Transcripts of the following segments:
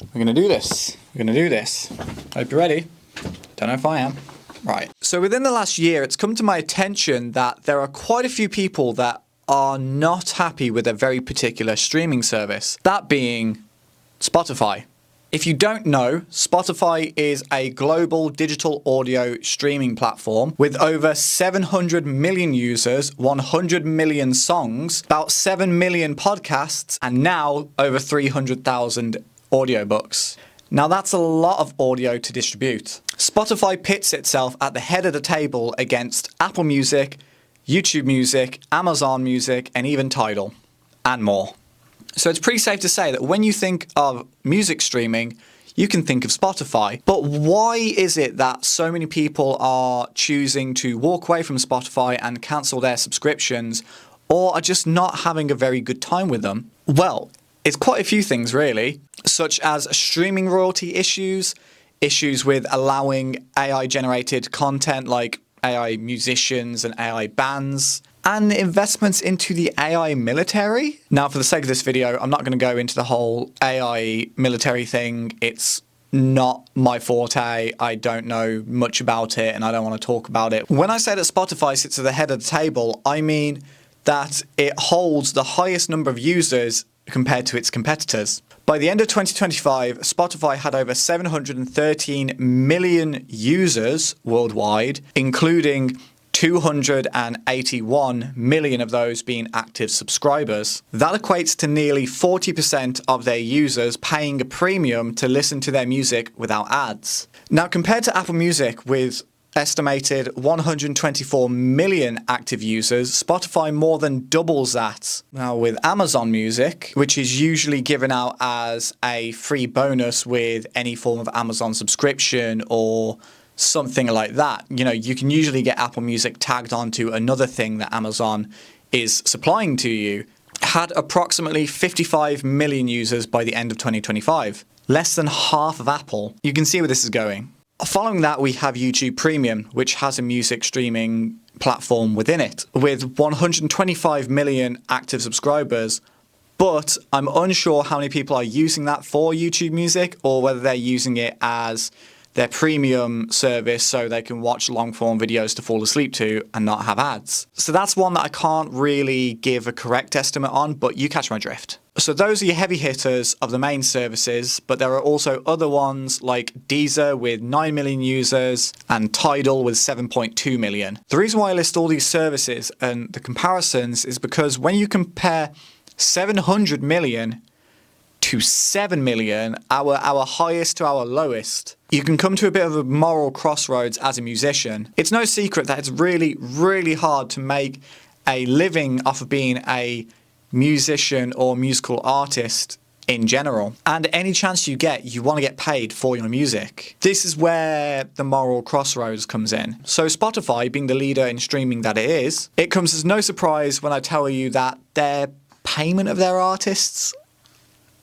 We're going to do this. We're going to do this. Hope you're ready. Don't know if I am. Right. So within the last year, it's come to my attention that there are quite a few people that are not happy with a very particular streaming service. That being Spotify. If you don't know, Spotify is a global digital audio streaming platform with over 700 million users, 100 million songs, about 7 million podcasts, and now over 300,000 audiobooks. Now that's a lot of audio to distribute. Spotify pits itself at the head of the table against Apple Music, YouTube Music, Amazon Music, and even Tidal, and more. So it's pretty safe to say that when you think of music streaming, you can think of Spotify. But why is it that so many people are choosing to walk away from Spotify and cancel their subscriptions, or are just not having a very good time with them? Well, it's quite a few things really, such as streaming royalty issues, issues with allowing AI-generated content like AI musicians and AI bands, and investments into the AI military. Now, for the sake of this video, I'm not going to go into the whole AI military thing. It's not my forte. I don't know much about it, and I don't want to talk about it. When I say that Spotify sits at the head of the table, I mean that it holds the highest number of users compared to its competitors. By the end of 2025, Spotify had over 713 million users worldwide, including 281 million of those being active subscribers. That equates to nearly 40% of their users paying a premium to listen to their music without ads. Now, compared to Apple Music with estimated 124 million active users, Spotify more than doubles that. Now, with Amazon Music, which is usually given out as a free bonus with any form of Amazon subscription or something like that. You know, you can usually get Apple Music tagged onto another thing that Amazon is supplying to you. Had approximately 55 million users by the end of 2025. Less than half of Apple. You can see where this is going. Following that, we have YouTube Premium, which has a music streaming platform within it, with 125 million active subscribers. But I'm unsure how many people are using that for YouTube Music, or whether they're using it as their premium service so they can watch long-form videos to fall asleep to and not have ads. So that's one that I can't really give a correct estimate on, but you catch my drift. So those are your heavy hitters of the main services, but there are also other ones like Deezer with 9 million users and Tidal with 7.2 million. The reason why I list all these services and the comparisons is because when you compare 700 million to 7 million, our highest to our lowest, you can come to a bit of a moral crossroads as a musician. It's no secret that it's really, really hard to make a living off of being a musician or musical artist in general. And any chance you get, you want to get paid for your music. This is where the moral crossroads comes in. So Spotify, being the leader in streaming that it is, it comes as no surprise when I tell you that their payment of their artists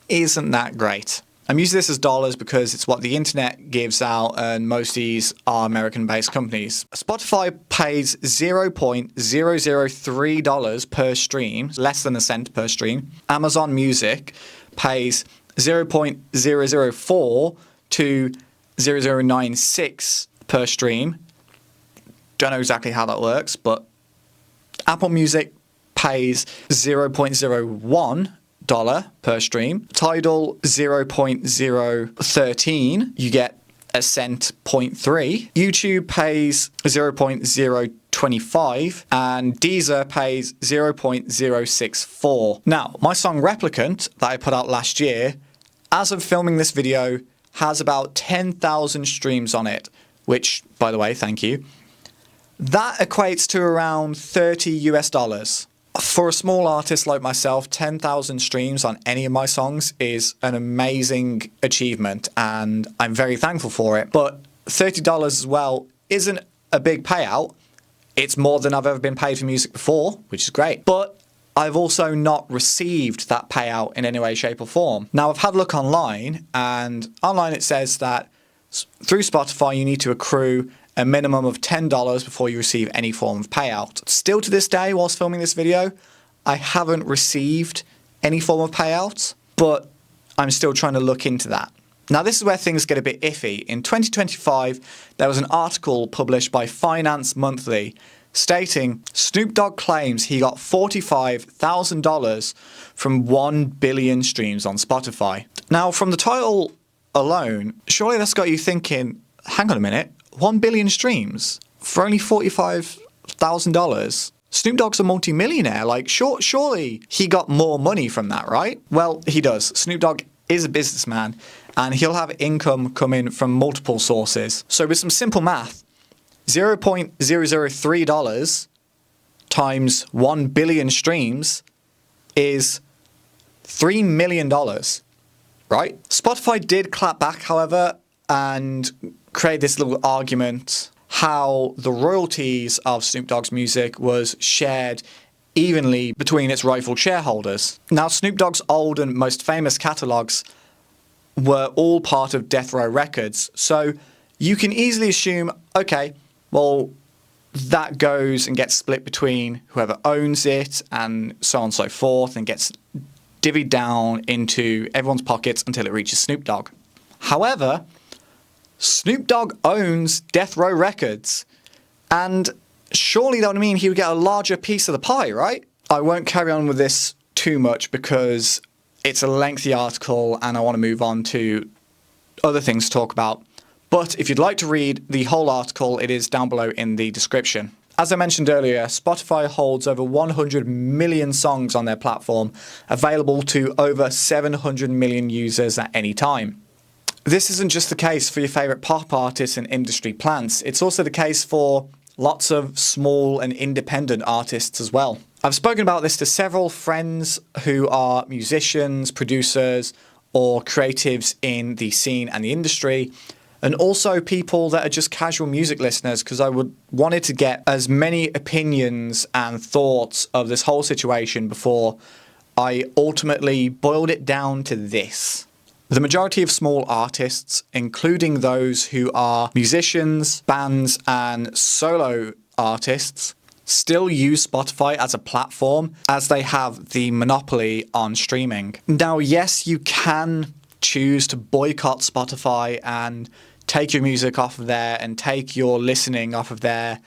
isn't that great. I'm using this as dollars because it's what the internet gives out, and most of these are American-based companies. Spotify pays $0.003 per stream, less than a cent per stream. Amazon Music pays 0.004 to 0.096 per stream. Don't know exactly how that works, but Apple Music pays $0.01 per stream. Tidal 0.013, you get a cent 0.3. YouTube pays 0.025 and Deezer pays 0.064. Now, my song Replicant that I put out last year, as of filming this video, has about 10,000 streams on it, which, by the way, thank you. That equates to around $30 US. For a small artist like myself, 10,000 streams on any of my songs is an amazing achievement, and I'm very thankful for it. But $30 as well isn't a big payout. It's more than I've ever been paid for music before, which is great. But I've also not received that payout in any way, shape or form. Now, I've had a look online, and online it says that through Spotify you need to accrue a minimum of $10 before you receive any form of payout. Still to this day, whilst filming this video, I haven't received any form of payout, but I'm still trying to look into that. Now, this is where things get a bit iffy. In 2025, there was an article published by Finance Monthly stating Snoop Dogg claims he got $45,000 from 1 billion streams on Spotify. Now, from the title alone, surely that's got you thinking, hang on a minute, 1 billion streams for only $45,000? Snoop Dogg's a multi-millionaire. Like, surely he got more money from that, right? Well, he does. Snoop Dogg is a businessman, and he'll have income coming from multiple sources. So with some simple math, $0.003 times 1 billion streams is $3 million, right? Spotify did clap back, however, and create this little argument how the royalties of Snoop Dogg's music was shared evenly between its rightful shareholders. Now, Snoop Dogg's old and most famous catalogs were all part of Death Row Records, so you can easily assume, okay, well, that goes and gets split between whoever owns it and so on and so forth, and gets divvied down into everyone's pockets until it reaches Snoop Dogg. However, Snoop Dogg owns Death Row Records, and surely that would mean he would get a larger piece of the pie, right? I won't carry on with this too much because it's a lengthy article and I want to move on to other things to talk about. But if you'd like to read the whole article, it is down below in the description. As I mentioned earlier, Spotify holds over 100 million songs on their platform, available to over 700 million users at any time. This isn't just the case for your favourite pop artists and industry plants, it's also the case for lots of small and independent artists as well. I've spoken about this to several friends who are musicians, producers, or creatives in the scene and the industry, and also people that are just casual music listeners, because I wanted to get as many opinions and thoughts of this whole situation before I ultimately boiled it down to this. The majority of small artists, including those who are musicians, bands, and solo artists, still use Spotify as a platform as they have the monopoly on streaming. Now, yes, you can choose to boycott Spotify and take your music off of there and take your listening off of there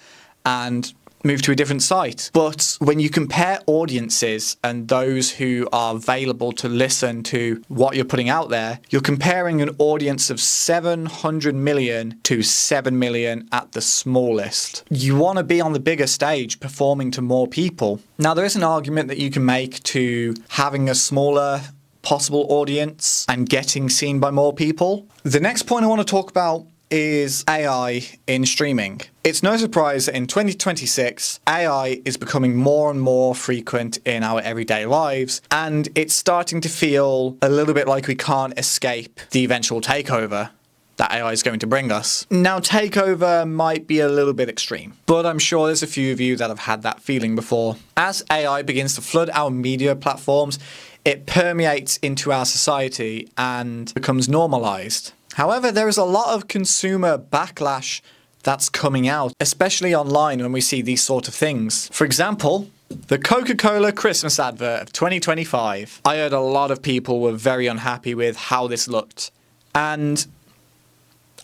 and move to a different site. But when you compare audiences and those who are available to listen to what you're putting out there, you're comparing an audience of 700 million to 7 million at the smallest. You want to be on the bigger stage performing to more people. Now, there is an argument that you can make to having a smaller possible audience and getting seen by more people. The next point I want to talk about is AI in streaming. It's no surprise that in 2026, AI is becoming more and more frequent in our everyday lives, and it's starting to feel a little bit like we can't escape the eventual takeover that AI is going to bring us. Now, takeover might be a little bit extreme, but I'm sure there's a few of you that have had that feeling before. As AI begins to flood our media platforms, it permeates into our society and becomes normalized. However, there is a lot of consumer backlash that's coming out, especially online when we see these sort of things. For example, the Coca-Cola Christmas advert of 2025. I heard a lot of people were very unhappy with how this looked. And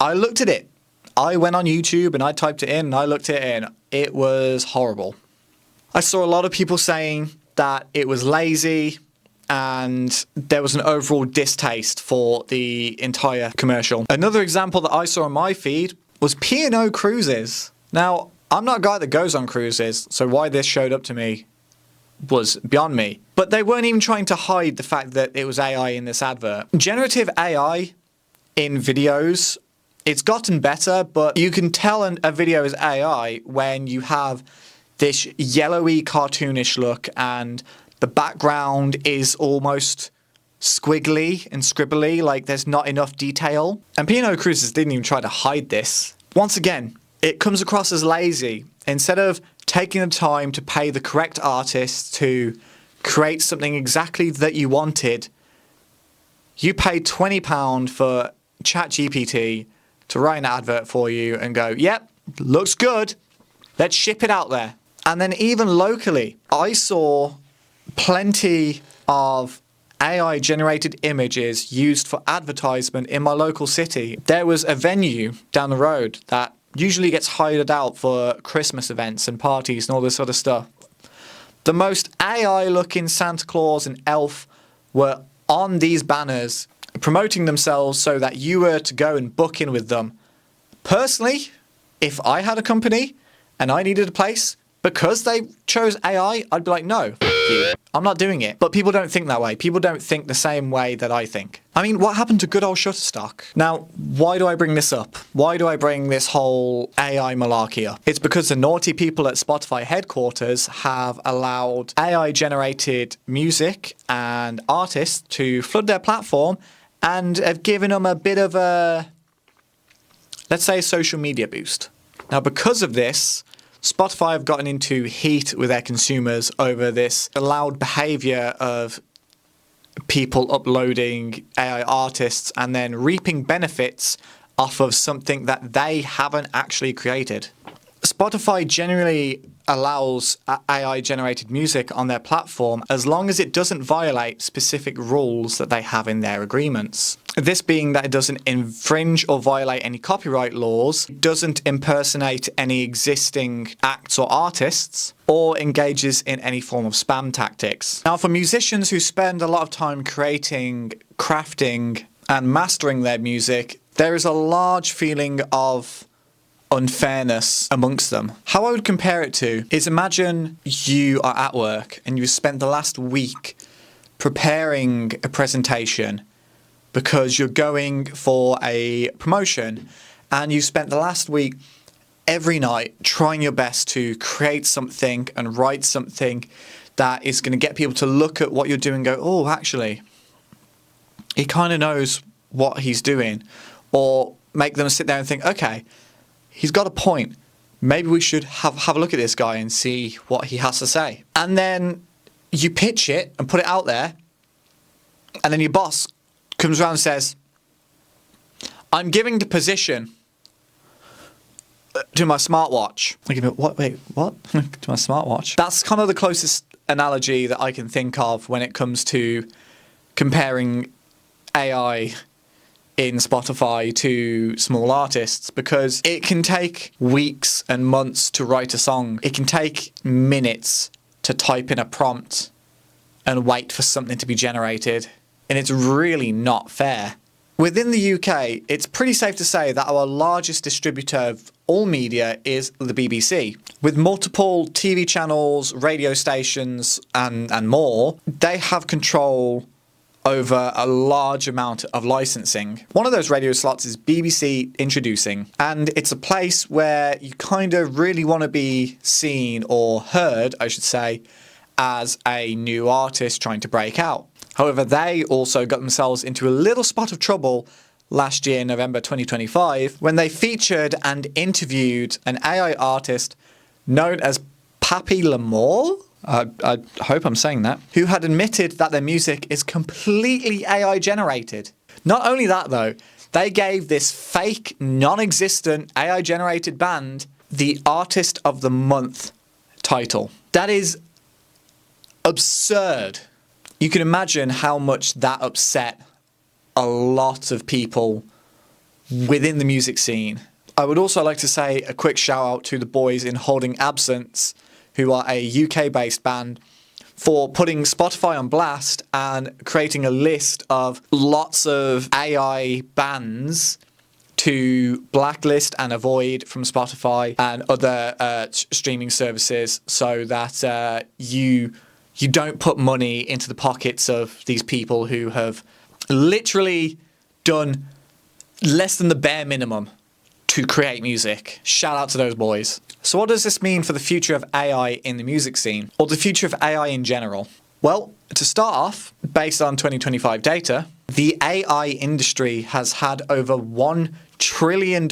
I looked at it. I went on YouTube and I typed it in and I looked at it and it was horrible. I saw a lot of people saying that it was lazy, and there was an overall distaste for the entire commercial. Another example that I saw on my feed was P&O Cruises. Now, I'm not a guy that goes on cruises, so why this showed up to me was beyond me. But they weren't even trying to hide the fact that it was AI in this advert. Generative AI in videos, it's gotten better, but you can tell a video is AI when you have this yellowy, cartoonish look and the background is almost squiggly and scribbly, like there's not enough detail. And P&O Cruises didn't even try to hide this. Once again, it comes across as lazy. Instead of taking the time to pay the correct artist to create something exactly that you wanted, you paid £20 for ChatGPT to write an advert for you and go, yep, looks good, let's ship it out there. And then even locally, I saw plenty of AI generated images used for advertisement in my local city. There was a venue down the road that usually gets hired out for Christmas events and parties and all this sort of stuff. The most AI looking Santa Claus and elf were on these banners promoting themselves so that you were to go and book in with them. Personally, if I had a company and I needed a place, because they chose AI, I'd be like, no, I'm not doing it. But people don't think that way. People don't think the same way that I think. I mean, what happened to good old Shutterstock? Now, why do I bring this up? Why do I bring this whole AI malarkey up? It's because the naughty people at Spotify headquarters have allowed AI-generated music and artists to flood their platform and have given them a bit of a, let's say, social media boost. Now, because of this, Spotify have gotten into heat with their consumers over this allowed behavior of people uploading AI artists and then reaping benefits off of something that they haven't actually created. Spotify generally allows AI-generated music on their platform as long as it doesn't violate specific rules that they have in their agreements. This being that it doesn't infringe or violate any copyright laws, doesn't impersonate any existing acts or artists, or engages in any form of spam tactics. Now, for musicians who spend a lot of time creating, crafting, and mastering their music, there is a large feeling of unfairness amongst them. How I would compare it to is, imagine you are at work and you've spent the last week preparing a presentation because you're going for a promotion, and you spent the last week every night trying your best to create something and write something that is going to get people to look at what you're doing and go, oh, actually, he kind of knows what he's doing. Or make them sit there and think, okay, he's got a point. Maybe we should have a look at this guy and see what he has to say. And then you pitch it and put it out there, and then your boss comes around and says, I'm giving the position to my smartwatch. I give it, what? Wait, what? To my smartwatch? That's kind of the closest analogy that I can think of when it comes to comparing AI in Spotify to small artists, because it can take weeks and months to write a song. It can take minutes to type in a prompt and wait for something to be generated. And it's really not fair. Within the UK, it's pretty safe to say that our largest distributor of all media is the BBC. With multiple TV channels, radio stations, and more, they have control over a large amount of licensing. One of those radio slots is BBC Introducing, and it's a place where you kind of really want to be seen, or heard, I should say, as a new artist trying to break out. However, they also got themselves into a little spot of trouble last year, November 2025, when they featured and interviewed an AI artist known as Pappy Lamore. I hope I'm saying that. Who had admitted that their music is completely AI generated. Not only that though, they gave this fake, non-existent AI generated band the Artist of the Month title. That is absurd. You can imagine how much that upset a lot of people within the music scene. I would also like to say a quick shout out to the boys in Holding Absence, who are a UK-based band, for putting Spotify on blast and creating a list of lots of AI bands to blacklist and avoid from Spotify and other streaming services, so that you don't put money into the pockets of these people who have literally done less than the bare minimum to create music. Shout out to those boys. So what does this mean for the future of AI in the music scene, or the future of AI in general? Well, to start off, based on 2025 data, the AI industry has had over $1 trillion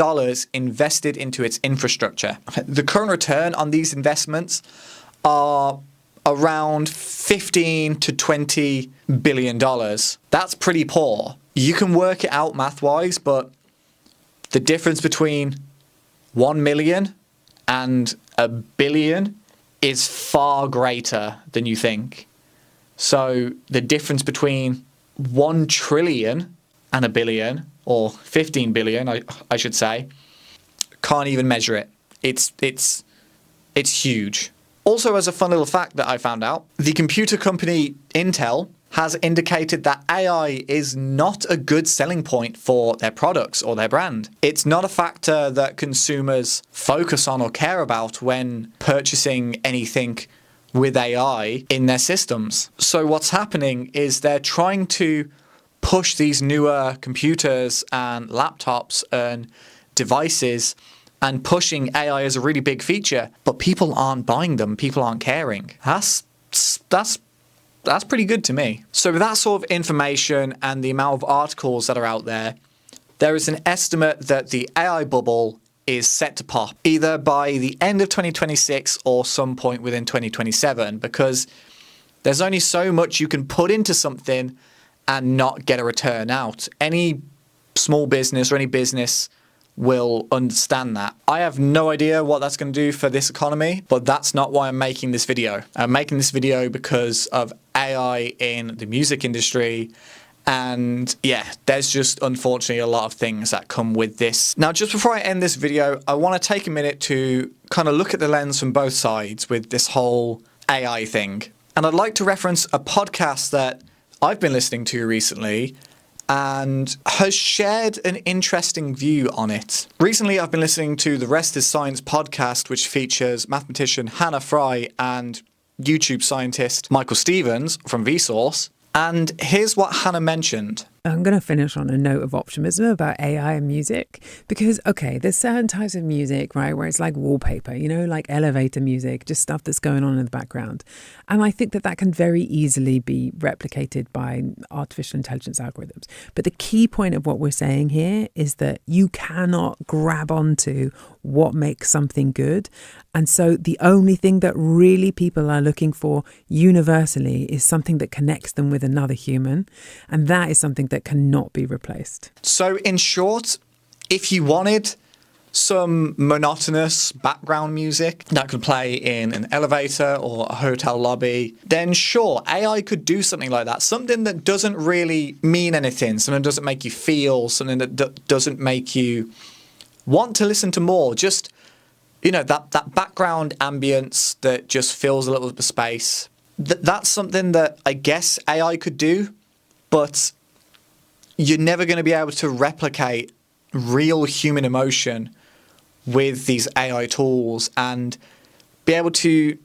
invested into its infrastructure. The current return on these investments are around $15 to $20 billion. That's pretty poor. You can work it out math-wise, but the difference between 1 million and a billion is far greater than you think. So the difference between 1 trillion and a billion, or 15 billion, I should say, can't even measure it. It's huge. Also, as a fun little fact that I found out, the computer company Intel has indicated that AI is not a good selling point for their products or their brand. It's not a factor that consumers focus on or care about when purchasing anything with AI in their systems. So what's happening is they're trying to push these newer computers and laptops and devices and pushing AI as a really big feature, but people aren't buying them, people aren't caring. That's pretty good to me. So with that sort of information and the amount of articles that are out there, there is an estimate that the AI bubble is set to pop either by the end of 2026 or some point within 2027, because there's only so much you can put into something and not get a return out. Any small business or any business will understand that. I have no idea what that's going to do for this economy, but that's not why I'm making this video. I'm making this video because of AI in the music industry. And yeah, there's just unfortunately a lot of things that come with this. Now, just before I end this video, I want to take a minute to kind of look at the lens from both sides with this whole AI thing. And I'd like to reference a podcast that I've been listening to recently and has shared an interesting view on it. Recently, I've been listening to the Rest is Science podcast, which features mathematician Hannah Fry and YouTube scientist Michael Stevens from Vsauce. And here's what Hannah mentioned. I'm going to finish on a note of optimism about AI and music because, okay, there's certain types of music, right, where it's like wallpaper, you know, like elevator music, just stuff that's going on in the background. And I think that that can very easily be replicated by artificial intelligence algorithms. But the key point of what we're saying here is that you cannot grab onto what makes something good. And so the only thing that really people are looking for universally is something that connects them with another human. And that is something that cannot be replaced. So in short, if you wanted some monotonous background music that could play in an elevator or a hotel lobby, then sure, AI could do something like that. Something that doesn't really mean anything, something that doesn't make you feel, something that doesn't make you want to listen to more. Just, you know, that background ambience that just fills a little bit of space. That's something that I guess AI could do, but you're never going to be able to replicate real human emotion with these AI tools and be able to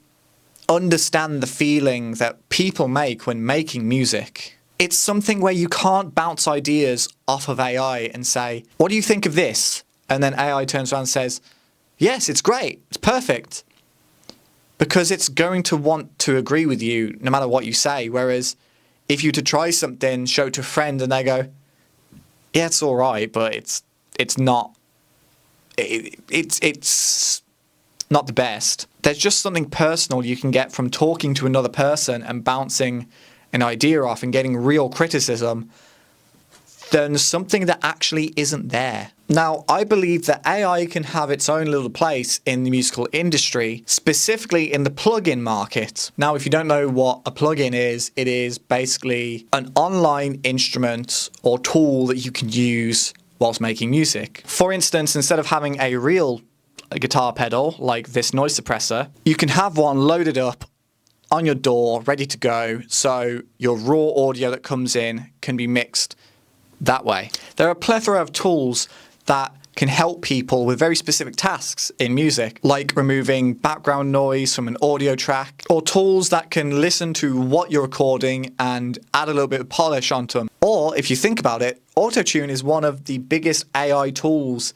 understand the feeling that people make when making music. It's something where you can't bounce ideas off of AI and say, what do you think of this? And then AI turns around and says, yes, it's great, it's perfect. Because it's going to want to agree with you no matter what you say. Whereas if you to try something, show it to a friend and they go, yeah, it's all right, but it's not the best. There's just something personal you can get from talking to another person and bouncing an idea off and getting real criticism than something that actually isn't there. Now, I believe that AI can have its own little place in the musical industry, specifically in the plugin market. Now, if you don't know what a plugin is, it is basically an online instrument or tool that you can use whilst making music. For instance, instead of having a real guitar pedal like this noise suppressor, you can have one loaded up on your door, ready to go, so your raw audio that comes in can be mixed that way. There are a plethora of tools that can help people with very specific tasks in music, like removing background noise from an audio track, or tools that can listen to what you're recording and add a little bit of polish onto them. Or, if you think about it, autotune is one of the biggest AI tools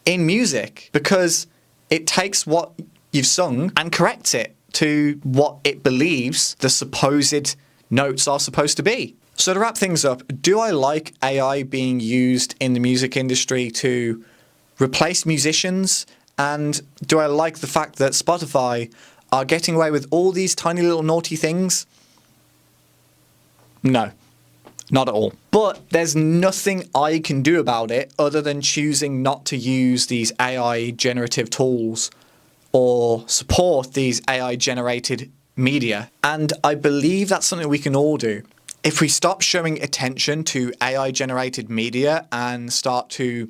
in music because it takes what you've sung and corrects it to what it believes the supposed notes are supposed to be. So to wrap things up, do I like AI being used in the music industry to replace musicians? And do I like the fact that Spotify are getting away with all these tiny little naughty things? No, not at all. But there's nothing I can do about it other than choosing not to use these AI generative tools or support these AI generated media. And I believe that's something we can all do. If we stop showing attention to AI-generated media and start to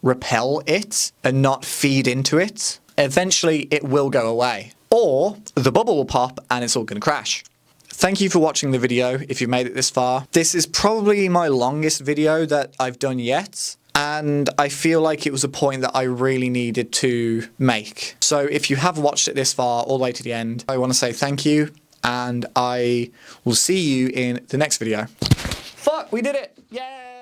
repel it and not feed into it, eventually it will go away. Or the bubble will pop and it's all going to crash. Thank you for watching the video if you've made it this far. This is probably my longest video that I've done yet, and I feel like it was a point that I really needed to make. So if you have watched it this far, all the way to the end, I want to say thank you, and I will see you in the next video. Fuck, we did it! Yay!